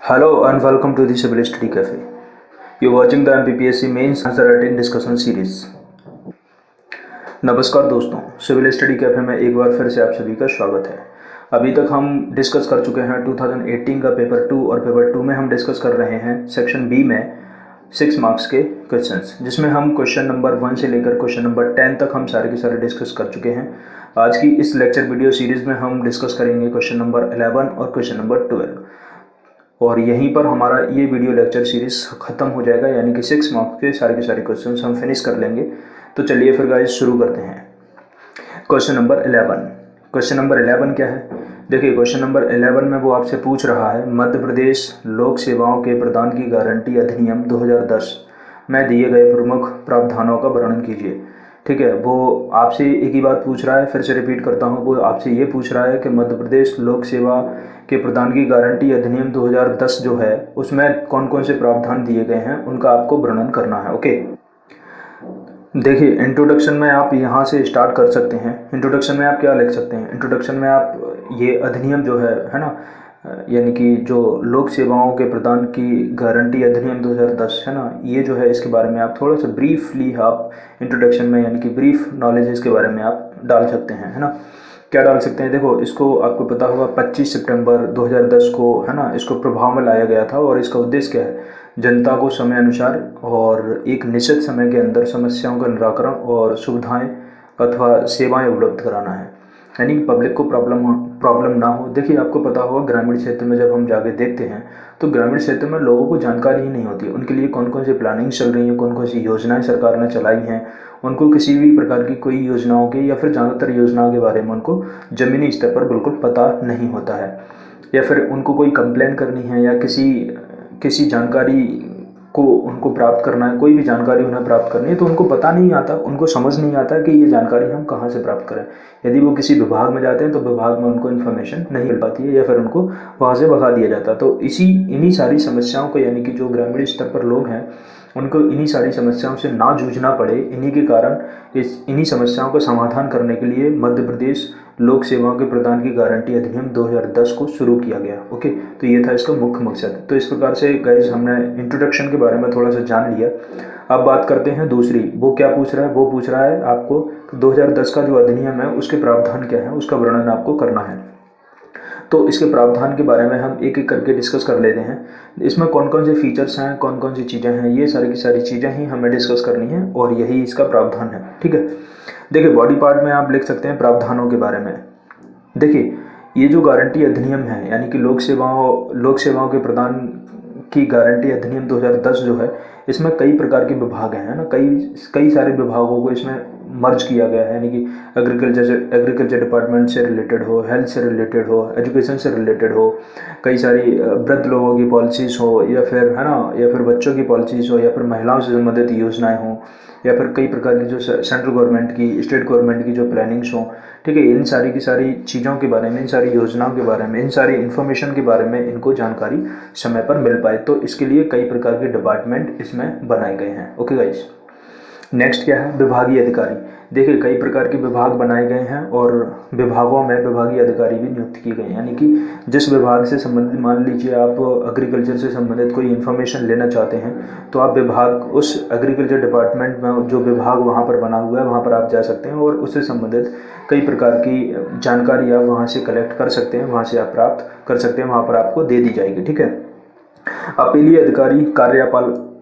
Hello and welcome to the Civil Study Cafe. You're watching the MPPSC Mains Answer Writing Discussion Series. नमस्कार दोस्तों, civil study cafe में एक बार फिर से आप सभी का स्वागत है। अभी तक हम डिस्कस कर चुके हैं 2018 का पेपर 2 और पेपर 2 में हम डिस्कस कर रहे हैं सेक्शन बी में 6 मार्क्स के क्वेश्चंस, जिसमें हम क्वेश्चन नंबर 1 से लेकर क्वेश्चन नंबर 10 तक हम सारे के सारे डिस्कस कर चुके हैं। आज की इस लेक्चर वीडियो सीरीज़ में हम डिस्कस करेंगे क्वेश्चन नंबर 11 और क्वेश्चन नंबर 12 और यहीं पर हमारा ये वीडियो लेक्चर सीरीज़ ख़त्म हो जाएगा, यानी कि 6 मार्क्स के सारे क्वेश्चंस हम फिनिश कर लेंगे। तो चलिए फिर गाइस शुरू करते हैं। Question number 11। क्वेश्चन नंबर 11 क्या है? देखिए, क्वेश्चन नंबर 11 में वो आपसे पूछ रहा है, मध्य प्रदेश लोक सेवाओं के प्रदान की गारंटी अधिनियम 2010 में दिए गए प्रमुख प्रावधानों का वर्णन कीजिए। ठीक है, वो आपसे एक ही बात पूछ रहा है, फिर से रिपीट करता हूँ। वो आपसे ये पूछ रहा है कि मध्य प्रदेश लोक सेवा के प्रदान की गारंटी अधिनियम 2010 जो है उसमें कौन कौन से प्रावधान दिए गए हैं, उनका आपको वर्णन करना है। ओके, देखिए, इंट्रोडक्शन में आप यहाँ से स्टार्ट कर सकते हैं। इंट्रोडक्शन में आप क्या लिख सकते हैं? इंट्रोडक्शन में आप ये अधिनियम जो है ना, यानी कि जो लोक सेवाओं के प्रदान की गारंटी अधिनियम 2010 है ना, ये जो है इसके बारे में आप थोड़ा सा ब्रीफली आप इंट्रोडक्शन में, यानी कि ब्रीफ नॉलेज इसके बारे में आप डाल सकते हैं, है ना। क्या डाल सकते हैं? देखो, इसको आपको पता होगा 25 सितंबर 2010 को, है ना, इसको प्रभाव में लाया गया था और इसका उद्देश्य क्या है? जनता को समय अनुसार और एक निश्चित समय के अंदर समस्याओं का निराकरण और सुविधाएं अथवा सेवाएं उपलब्ध कराना है, यानी कि पब्लिक को प्रॉब्लम ना हो। देखिए, आपको पता होगा ग्रामीण क्षेत्र में जब हम जाके देखते हैं तो ग्रामीण क्षेत्र में लोगों को जानकारी ही नहीं होती उनके लिए कौन कौन सी प्लानिंग चल रही है, कौन कौन सी योजनाएं सरकार ने चलाई हैं। उनको किसी भी प्रकार की कोई योजनाओं के या फिर ज़्यादातर योजनाओं के बारे में उनको ज़मीनी स्तर पर बिल्कुल पता नहीं होता है, या फिर उनको कोई कंप्लेन करनी है या किसी जानकारी को उनको प्राप्त करना है, कोई भी जानकारी उन्हें प्राप्त करनी है तो उनको पता नहीं आता, उनको समझ नहीं आता कि ये जानकारी हम कहाँ से प्राप्त करें। यदि वो किसी विभाग में जाते हैं तो विभाग में उनको इन्फॉर्मेशन नहीं मिल पाती है या फिर उनको वहाँ से भगा दिया जाता है। तो इन्हीं सारी समस्याओं को, यानी कि जो ग्रामीण स्तर पर लोग हैं उनको इन्हीं सारी समस्याओं से ना जूझना पड़े, इन्हीं के कारण इन्हीं समस्याओं का समाधान करने के लिए मध्य प्रदेश लोक सेवाओं के प्रदान की गारंटी अधिनियम 2010 को शुरू किया गया। ओके, तो ये था इसका मुख्य मकसद। तो इस प्रकार से गाइस हमने इंट्रोडक्शन के बारे में थोड़ा सा जान लिया। अब बात करते हैं दूसरी। वो क्या पूछ रहा है? वो पूछ रहा है आपको 2010 का जो अधिनियम है उसके प्रावधान क्या है, उसका वर्णन आपको करना है। तो इसके प्रावधान के बारे में हम एक एक करके डिस्कस कर लेते हैं। इसमें कौन कौन से फीचर्स हैं, कौन कौन सी चीज़ें हैं, ये सारी की सारी चीज़ें ही हमें डिस्कस करनी है और यही इसका प्रावधान है। ठीक है, देखिए, बॉडी पार्ट में आप लिख सकते हैं प्रावधानों के बारे में। देखिए, ये जो गारंटी अधिनियम है, यानी कि लोक सेवाओं के प्रदान की गारंटी अधिनियम 2010 जो है, इसमें कई प्रकार के विभाग हैं, है ना। कई सारे विभागों को इसमें मर्ज किया गया है, यानी कि एग्रीकल्चर डिपार्टमेंट से रिलेटेड हो, हेल्थ से रिलेटेड हो, एजुकेशन से रिलेटेड हो, कई सारी वृद्ध लोगों की पॉलिसीज़ हो, या फिर, है ना, या फिर बच्चों की पॉलिसीज़ हो, या फिर महिलाओं से संबंधित योजनाएं हों, या फिर कई प्रकार की जो सेंट्रल गवर्नमेंट की, स्टेट गवर्नमेंट की जो प्लानिंग्स हों। ठीक है, इन सारी की सारी चीज़ों के बारे में, इन सारी योजनाओं के बारे में, इन सारी इन्फॉर्मेशन के बारे में इनको जानकारी समय पर मिल पाए, तो इसके लिए कई प्रकार के डिपार्टमेंट इसमें बनाए गए हैं। ओके गाइस, नेक्स्ट क्या है? विभागीय अधिकारी। देखिए, कई प्रकार के विभाग बनाए गए हैं और विभागों में विभागीय अधिकारी भी नियुक्त किए गए हैं, यानी कि जिस विभाग से संबंधित, मान लीजिए आप एग्रीकल्चर से संबंधित कोई इन्फॉर्मेशन लेना चाहते हैं तो आप उस एग्रीकल्चर डिपार्टमेंट में जो विभाग वहाँ पर बना हुआ है वहाँ पर आप जा सकते हैं और उससे संबंधित कई प्रकार की जानकारी आप वहाँ से कलेक्ट कर सकते हैं, वहाँ से आप प्राप्त कर सकते हैं, वहाँ पर आपको दे दी जाएगी। ठीक है, अपीलीय अधिकारी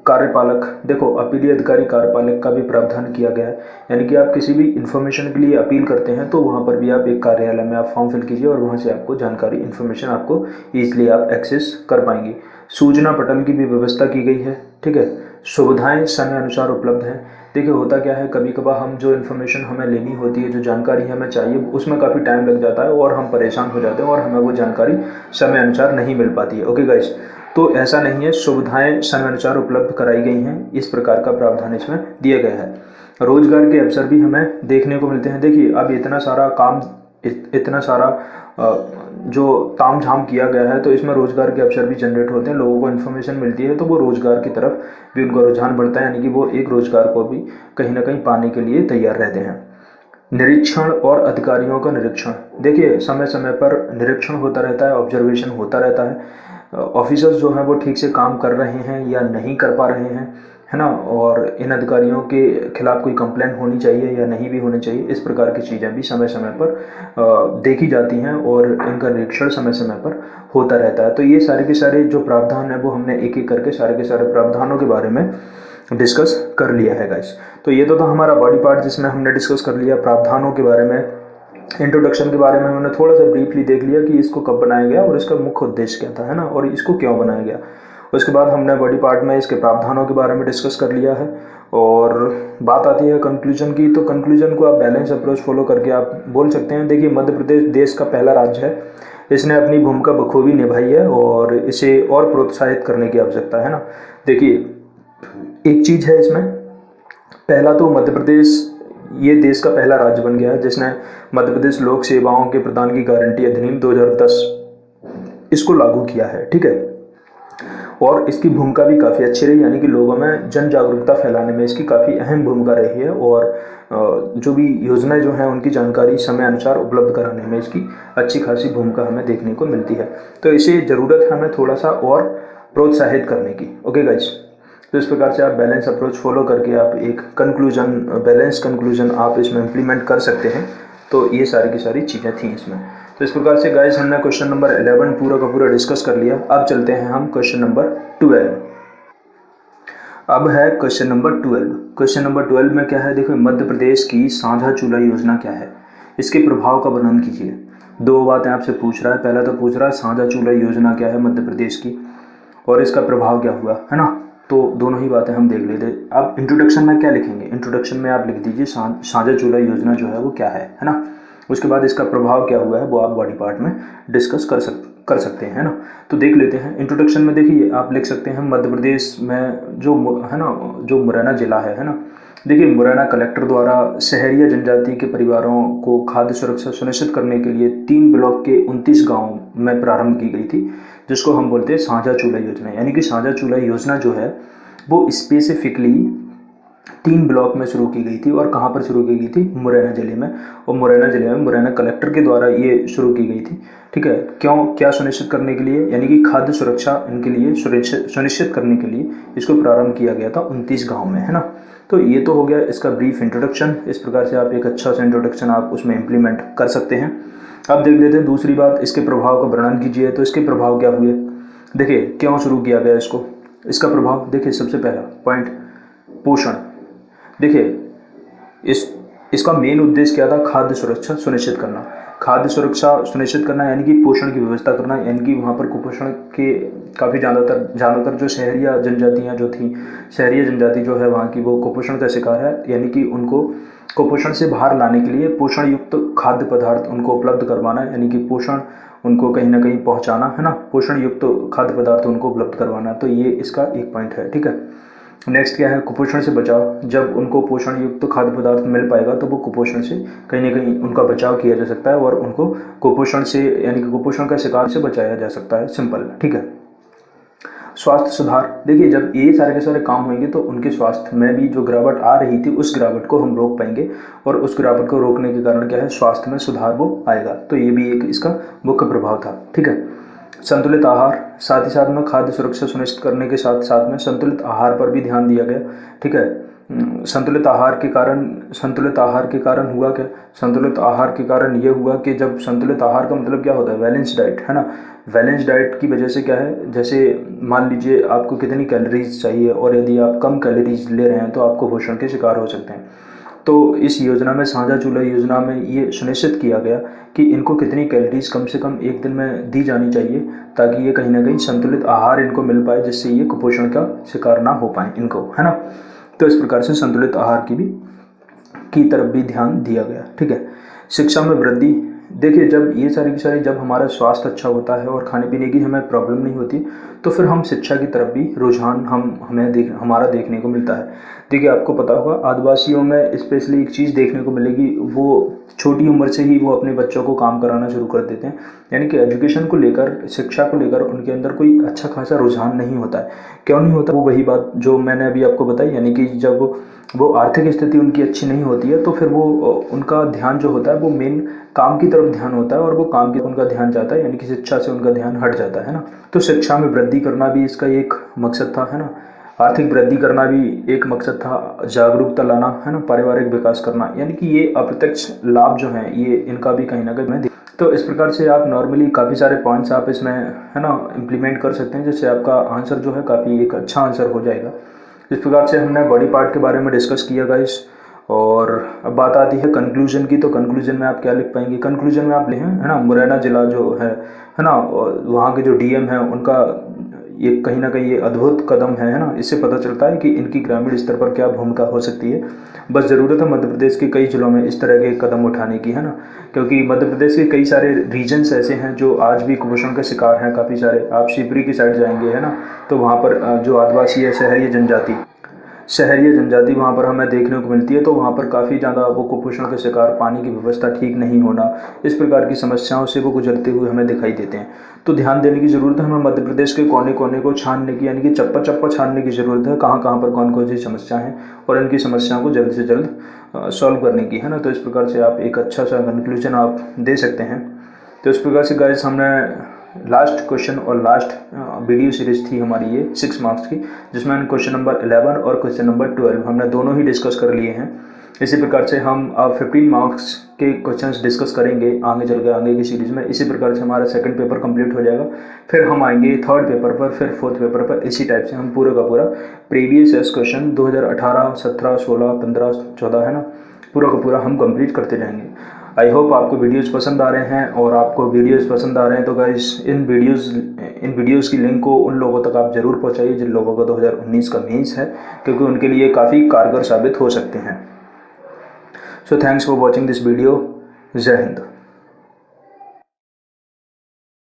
कार्यपालक। देखो, अपीलीय अधिकारी कार्यपालक का भी प्रावधान किया गया है, यानी कि आप किसी भी इन्फॉर्मेशन के लिए अपील करते हैं तो वहाँ पर भी आप एक कार्यालय में आप फॉर्म फिल कीजिए और वहाँ से आपको जानकारी, इन्फॉर्मेशन आपको ईजिली आप एक्सेस कर पाएंगे। सूचना पटल की भी व्यवस्था की गई है। ठीक है, सुविधाएं समय अनुसार उपलब्ध हैं। देखिए, होता क्या है, कभी कभार हम जो इन्फॉर्मेशन हमें लेनी होती है, जो जानकारी हमें चाहिए, उसमें काफ़ी टाइम लग जाता है और हम परेशान हो जाते हैं और हमें वो जानकारी समय अनुसार नहीं मिल पाती है। ओके गाइस, तो ऐसा नहीं है, सुविधाएं समय अनुसार उपलब्ध कराई गई हैं, इस प्रकार का प्रावधान इसमें दिया गया है। रोजगार के अवसर भी हमें देखने को मिलते हैं। देखिए, अब इतना सारा काम, इतना सारा जो ताम झाम किया गया है, तो इसमें रोजगार के अवसर भी जनरेट होते हैं, लोगों को इन्फॉर्मेशन मिलती है तो वो रोजगार की तरफ भी उनका रुझान बढ़ता है, यानी कि वो एक रोजगार को भी कहीं ना कहीं पाने के लिए तैयार रहते हैं। निरीक्षण और अधिकारियों का निरीक्षण। देखिए, समय समय पर निरीक्षण होता रहता है, ऑब्जर्वेशन होता रहता है। ऑफिसर्स जो हैं वो ठीक से काम कर रहे हैं या नहीं कर पा रहे हैं, है ना, और इन अधिकारियों के खिलाफ कोई कंप्लेंट होनी चाहिए या नहीं भी होनी चाहिए, इस प्रकार की चीज़ें भी समय समय पर देखी जाती हैं और इनका निरीक्षण समय समय पर होता रहता है। तो ये सारे के सारे जो प्रावधान है वो हमने एक एक करके सारे के सारे प्रावधानों के बारे में डिस्कस कर लिया है गाइस। तो ये तो था हमारा बॉडी पार्ट जिसमें हमने डिस्कस कर लिया प्रावधानों के बारे में, इंट्रोडक्शन के बारे में हमने थोड़ा सा ब्रीफली देख लिया कि इसको कब बनाया गया और इसका मुख्य उद्देश्य क्या था, है ना, और इसको क्यों बनाया गया। उसके बाद हमने बॉडी पार्ट में इसके प्रावधानों के बारे में डिस्कस कर लिया है और बात आती है कंक्लूजन की। तो कंक्लूजन को आप बैलेंस अप्रोच फॉलो करके आप बोल सकते हैं। देखिए, मध्य प्रदेश देश का पहला राज्य है, इसने अपनी भूमिका बखूबी निभाई है और इसे और प्रोत्साहित करने की आवश्यकता है ना। देखिए, एक चीज़ है इसमें, पहला तो मध्य प्रदेश ये देश का पहला राज्य बन गया है जिसने मध्य प्रदेश लोक सेवाओं के प्रदान की गारंटी अधिनियम 2010 इसको लागू किया है, ठीक है। और इसकी भूमिका भी काफ़ी अच्छी रही, यानी कि लोगों में जन जागरूकता फैलाने में इसकी काफ़ी अहम भूमिका रही है और जो भी योजनाएं जो हैं उनकी जानकारी समय अनुसार उपलब्ध कराने में इसकी अच्छी खासी भूमिका हमें देखने को मिलती है। तो इसे ज़रूरत है हमें थोड़ा सा और प्रोत्साहित करने की। ओके गाइस, तो इस प्रकार से आप बैलेंस अप्रोच फॉलो करके आप एक कंक्लूजन, बैलेंस कंक्लूजन आप इसमें इम्प्लीमेंट कर सकते हैं। तो ये सारी की सारी चीज़ें थी इसमें। तो इस प्रकार से गाइस हमने क्वेश्चन नंबर 11 पूरा का पूरा डिस्कस कर लिया। अब चलते हैं हम क्वेश्चन नंबर 12। अब है क्वेश्चन नंबर 12। क्वेश्चन नंबर 12 में क्या है, देखो, मध्य प्रदेश की साझा चूल्हा योजना क्या है, इसके प्रभाव का वर्णन कीजिए। दो बातें आपसे पूछ रहा है। पहला तो पूछ रहा है साझा चूल्हा योजना क्या है मध्य प्रदेश की और इसका प्रभाव क्या हुआ, है ना। तो दोनों ही बातें हम देख लेते हैं। आप इंट्रोडक्शन में क्या लिखेंगे, इंट्रोडक्शन में आप लिख दीजिए साझा चूल्हा योजना जो है वो क्या है ना। उसके बाद इसका प्रभाव क्या हुआ है वो आप बॉडी पार्ट में डिस्कस कर सकते हैं, है ना। तो देख लेते हैं। इंट्रोडक्शन में देखिए आप लिख सकते हैं मध्य प्रदेश में जो है ना, जो मुरैना जिला है ना। देखिए, मुरैना कलेक्टर द्वारा शहरी जनजाति के परिवारों को खाद्य सुरक्षा सुनिश्चित करने के लिए 3 ब्लॉक के 29 गाँव में प्रारंभ की गई थी, जिसको हम बोलते हैं साझा चूल्हा योजना। यानी कि साझा चूल्हा योजना जो है वो स्पेसिफिकली 3 ब्लॉक में शुरू की गई थी। और कहाँ पर शुरू की गई थी, मुरैना जिले में। और मुरैना जिले में मुरैना कलेक्टर के द्वारा ये शुरू की गई थी, ठीक है। क्यों, क्या सुनिश्चित करने के लिए, यानी कि खाद्य सुरक्षा इनके लिए सुनिश्चित करने के लिए इसको प्रारंभ किया गया था 29 गाँव में, है ना। तो ये तो हो गया इसका ब्रीफ इंट्रोडक्शन। इस प्रकार से आप एक अच्छा सा इंट्रोडक्शन आप उसमें इम्प्लीमेंट कर सकते हैं। अब देख लेते हैं दूसरी बात, इसके प्रभाव का वर्णन कीजिए। तो इसके प्रभाव क्या हुए, देखिए क्यों शुरू किया गया इसको, इसका प्रभाव देखिए। सबसे पहला पॉइंट, पोषण। देखिए इसका मेन उद्देश्य क्या था, खाद्य सुरक्षा सुनिश्चित करना। खाद्य सुरक्षा सुनिश्चित करना यानी कि पोषण की व्यवस्था करना, यानी कि वहाँ पर कुपोषण के काफ़ी ज़्यादातर जो शहरी जनजातियाँ जो थी, शहरी जनजाति जो है वहाँ की, वो कुपोषण का शिकार है। यानी कि उनको कुपोषण से बाहर लाने के लिए पोषण युक्त खाद्य पदार्थ उनको उपलब्ध करवाना, यानी कि पोषण उनको कहीं ना कहीं पहुंचाना, है ना। पोषण युक्त खाद्य पदार्थ उनको उपलब्ध करवाना। तो ये इसका एक पॉइंट है, ठीक है। नेक्स्ट क्या है, कुपोषण से बचाव। जब उनको पोषण युक्त खाद्य पदार्थ मिल पाएगा तो वो कुपोषण से कहीं ना कहीं उनका बचाव किया जा सकता है और उनको कुपोषण से, यानी कि कुपोषण का शिकार से बचाया जा सकता है, सिंपल, ठीक है। स्वास्थ्य सुधार। देखिए, जब ये सारे के सारे काम होंगे तो उनके स्वास्थ्य में भी जो गिरावट आ रही थी उस गिरावट को हम रोक पाएंगे और उस गिरावट को रोकने के कारण क्या है, स्वास्थ्य में सुधार वो आएगा। तो ये भी एक इसका मुख्य प्रभाव था, ठीक है। संतुलित आहार, साथ ही साथ में खाद्य सुरक्षा सुनिश्चित करने के साथ साथ में संतुलित आहार पर भी ध्यान दिया गया, ठीक है। संतुलित आहार के कारण हुआ क्या, संतुलित आहार के कारण ये हुआ कि जब संतुलित आहार का मतलब क्या होता है, बैलेंस डाइट, है ना। बैलेंस डाइट की वजह से क्या है, जैसे मान लीजिए आपको कितनी कैलोरीज चाहिए और यदि आप कम कैलोरीज ले रहे हैं तो आपको कुपोषण के शिकार हो सकते हैं। तो इस योजना में, साझा चूल्हा योजना में, ये सुनिश्चित किया गया कि इनको कितनी कैलोरीज कम से कम एक दिन में दी जानी चाहिए ताकि ये कहीं ना कहीं संतुलित आहार इनको मिल पाए, जिससे ये कुपोषण का शिकार ना हो पाए इनको, है ना। तो इस प्रकार से संतुलित आहार की तरफ भी ध्यान दिया गया, ठीक है। शिक्षा में वृद्धि। देखिए, जब ये सारी की सारी, जब हमारा स्वास्थ्य अच्छा होता है और खाने पीने की हमें प्रॉब्लम नहीं होती तो फिर हम शिक्षा की तरफ भी रुझान हमारा देखने को मिलता है। देखिए, आपको पता होगा आदिवासियों में स्पेशली एक चीज़ देखने को मिलेगी, वो छोटी उम्र से ही वो अपने बच्चों को काम कराना शुरू कर देते हैं। यानी कि एजुकेशन को लेकर, शिक्षा को लेकर उनके अंदर कोई अच्छा खासा रुझान नहीं होता है। क्यों नहीं होता, वो वही बात जो मैंने अभी आपको बताई, यानी कि जब वो आर्थिक स्थिति उनकी अच्छी नहीं होती है तो फिर वो उनका ध्यान जो होता है वो मेन काम की तरफ ध्यान होता है और वो काम की उनका ध्यान जाता है, यानी कि शिक्षा से उनका ध्यान हट जाता है ना। तो शिक्षा में वृद्धि करना भी इसका एक मकसद था, है ना। आर्थिक वृद्धि करना भी एक मकसद था, जागरूकता लाना, है ना, पारिवारिक विकास करना, यानी कि ये अप्रत्यक्ष लाभ जो हैं ये इनका भी कहीं ना कहीं मैं। तो इस प्रकार से आप नॉर्मली काफ़ी सारे पॉइंट्स आप इसमें, है ना, इम्प्लीमेंट कर सकते हैं, जिससे आपका आंसर जो है काफ़ी एक अच्छा आंसर हो जाएगा। इस प्रकार से हमने बॉडी पार्ट के बारे में डिस्कस किया गाइस। और अब बात आती है कंक्लूजन की। तो कंक्लूजन में आप क्या लिख पाएंगे? कंक्लूजन में आप लिखें, है ना, मुरैना जिला जो है ना, वहाँ के जो डीएम है उनका ये कहीं ना कहीं ये अद्भुत कदम है ना। इससे पता चलता है कि इनकी ग्रामीण स्तर पर क्या भूमिका हो सकती है। बस ज़रूरत है मध्य प्रदेश के कई जिलों में इस तरह के कदम उठाने की, है ना, क्योंकि मध्य प्रदेश के कई सारे रीजन्स ऐसे हैं जो आज भी कुपोषण के शिकार हैं काफ़ी सारे। आप शिवपुरी की साइड जाएंगे, है ना, तो वहाँ पर जो आदिवासी है, शहरी जनजाति वहाँ पर हमें देखने को मिलती है। तो वहाँ पर काफ़ी ज़्यादा वो कुपोषण के शिकार, पानी की व्यवस्था ठीक नहीं होना, इस प्रकार की समस्याओं से वो गुजरते हुए हमें दिखाई देते हैं। तो ध्यान देने की ज़रूरत है हमें मध्य प्रदेश के कोने कोने को छानने की, यानी कि चप्पा चप्पा छानने की ज़रूरत है, कहाँ कहाँ पर कौन कौन सी समस्या है और इनकी समस्याओं को जल्द से जल्द सॉल्व करने की, है ना। तो इस प्रकार से आप एक अच्छा सा कंक्लूजन आप दे सकते हैं। तो इस प्रकार से गाइस हमने लास्ट क्वेश्चन और लास्ट वीडियो सीरीज थी हमारी ये 6 मार्क्स की, जिसमें हम क्वेश्चन नंबर 11 और क्वेश्चन नंबर 12 हमने दोनों ही डिस्कस कर लिए हैं। इसी प्रकार से हम अब 15 मार्क्स के क्वेश्चंस डिस्कस करेंगे आगे चल के आगे की सीरीज़ में। इसी प्रकार से हमारा सेकंड पेपर कंप्लीट हो जाएगा, फिर हम आएंगे थर्ड पेपर पर, फिर फोर्थ पेपर पर। इसी टाइप से हम पूरा का पूरा प्रीवियस ईयर्स क्वेश्चन 2018, 17, 16, 15, 14, है ना, पूरा का पूरा हम कंप्लीट करते जाएंगे। आई होप आपको वीडियोस पसंद आ रहे हैं, और आपको वीडियोस पसंद आ रहे हैं तो गाइस इन वीडियोस की लिंक को उन लोगों तक आप ज़रूर पहुंचाइए जिन लोगों को 2019 का मेंस है, क्योंकि उनके लिए काफ़ी कारगर साबित हो सकते हैं। So thanks for watching this video. जय हिंद।